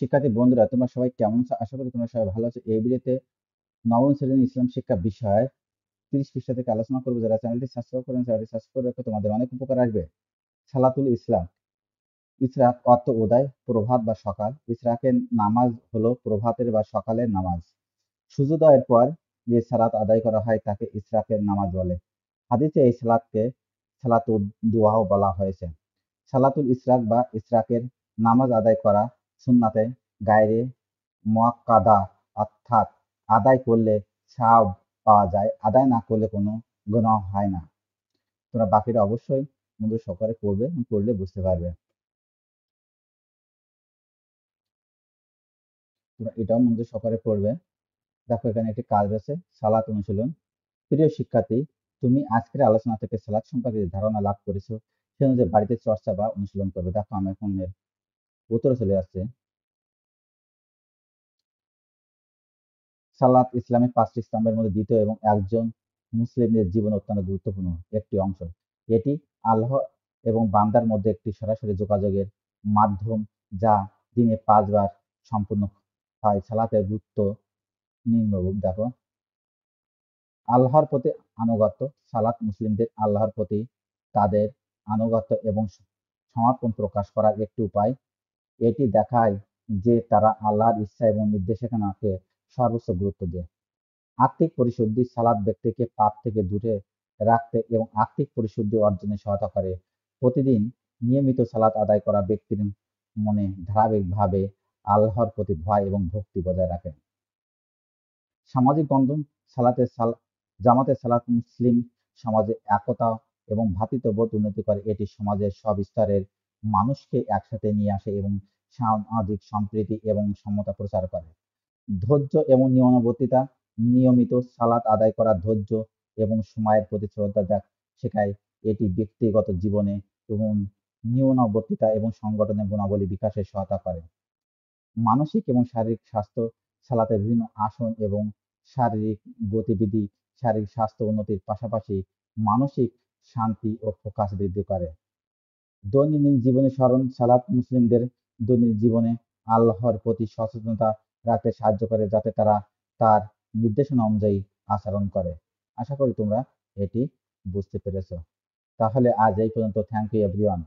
শিক্ষার্থী বন্ধুরা, তোমরা সবাই কেমন আছো? আশা করি তোমরা সবাই ভালো আছো। এই ভিডিওতে নবম শ্রেণীর ইসলাম শিক্ষা বিষয় 30 পৃষ্ঠা থেকে আলোচনা করবো। যারা চ্যানেলটি সাবস্ক্রাইব করেন, চ্যানেলটি সাবস্ক্রাইব করে রাখো, তোমাদের অনেক উপকার আসবে। সালাতুল ইসলাম। ইসরাক অর্থ উদয়, প্রভাত বা সকাল। ইসরাকের নামাজ হলো প্রভাতের বা সকালের নামাজ। সূর্যোদয়ের পর যে সালাত আদায় করা হয় তাকে ইসরাকের নামাজ বলে। হাদিসে এই সালাতকে সালাতুদ দুআও বলা হয়েছে। সালাতুল ইসরাক বা ইসরাকের নামাজ আদায় করা সুন্নাতে গায়রে মুআক্কাদা, অর্থাৎ আদায় করলে সওয়াব পাওয়া যায়, আদায় না করলে কোনো গুনাহ হয় না। তোমরা বাকিটা অবশ্যই মনোযোগ সহকারে পড়বে, পড়লে বুঝতে পারবে। তোমরা এটাও মনোযোগ সহকারে পড়বে। দেখো এখানে একটি কাজ রয়েছে, সালাত অনুশীলন। প্রিয় শিক্ষার্থী, তুমি আজকের আলোচনা থেকে সালাত সম্পর্কে যে ধারণা লাভ করেছো সে অনুযায়ী বাড়িতে চর্চা বা অনুশীলন করবে। দেখো আমি এখন এর উত্তরে চলে আসছে। সালাত ইসলামের 5টি স্তম্ভের মধ্যে দ্বিতীয় এবং একজন মুসলিমের জীবনে অত্যন্ত গুরুত্বপূর্ণ একটি অংশ। এটি আল্লাহ এবং বান্দার মধ্যে একটি সরাসরি যোগাযোগের মাধ্যম, যা দিনে 5 বার সম্পূর্ণ হয়। সালাতের গুরুত্ব নিম্নরূপ। দেখো, আল্লাহর প্রতি আনুগত্য। সালাত মুসলিমদের আল্লাহর প্রতি তাদের আনুগত্য এবং সমর্পণ প্রকাশ করার একটি উপায়। এটি দেখায় যে তারা আল্লাহর ইচ্ছা এবং নির্দেশনাকে সর্বোচ্চ গুরুত্ব দেয়। আত্মিক পরিশুদ্ধি। সালাত ব্যক্তিকে পাপ থেকে দূরে রাখতে এবং আত্মিক পরিশুদ্ধি অর্জনে সহায়তা করে। প্রতিদিন নিয়মিত সালাত আদায় করা ব্যক্তির মনে ধারাবাহিকভাবে আল্লাহর প্রতি ভয় এবং ভক্তি বজায় রাখে। সামাজিক বন্ধন। জামাতে সালাত মুসলিম সমাজে একতা এবং ভ্রাতৃত্ববোধ উন্নতি করে। এটি সমাজের সব স্তরের মানুষকে একসাথে নিয়ে আসে এবং সামাজিক সম্প্রীতি এবং সমতা প্রচার করে। ধৈর্য এবং নিয়মানুবর্তিতা। নিয়মিত সালাত আদায় করা ধৈর্য এবং সময়ের প্রতি শ্রদ্ধা শেখায়। এটি ব্যক্তিগত জীবনে এবং নিয়মানুবর্তিতা এবং সংগঠনের গুণাবলী বিকাশে সহায়তা করে। মানসিক এবং শারীরিক স্বাস্থ্য। সালাতের বিভিন্ন আসন এবং শারীরিক গতিবিধি শারীরিক স্বাস্থ্য উন্নতির পাশাপাশি মানসিক শান্তি ও ফোকাস বৃদ্ধি করে। দৈনন্দিন জীবনে স্মরণ। সালাত মুসলিমদের দৈনন্দিন জীবনে আল্লাহর প্রতি সচেতনতা রাখতে সাহায্য করে, যাতে তারা তার নির্দেশনা অনুযায়ী আচরণ করে। আশা করি তোমরা এটি বুঝতে পেরেছো। তাহলে আজ এই পর্যন্ত। Thank you everyone.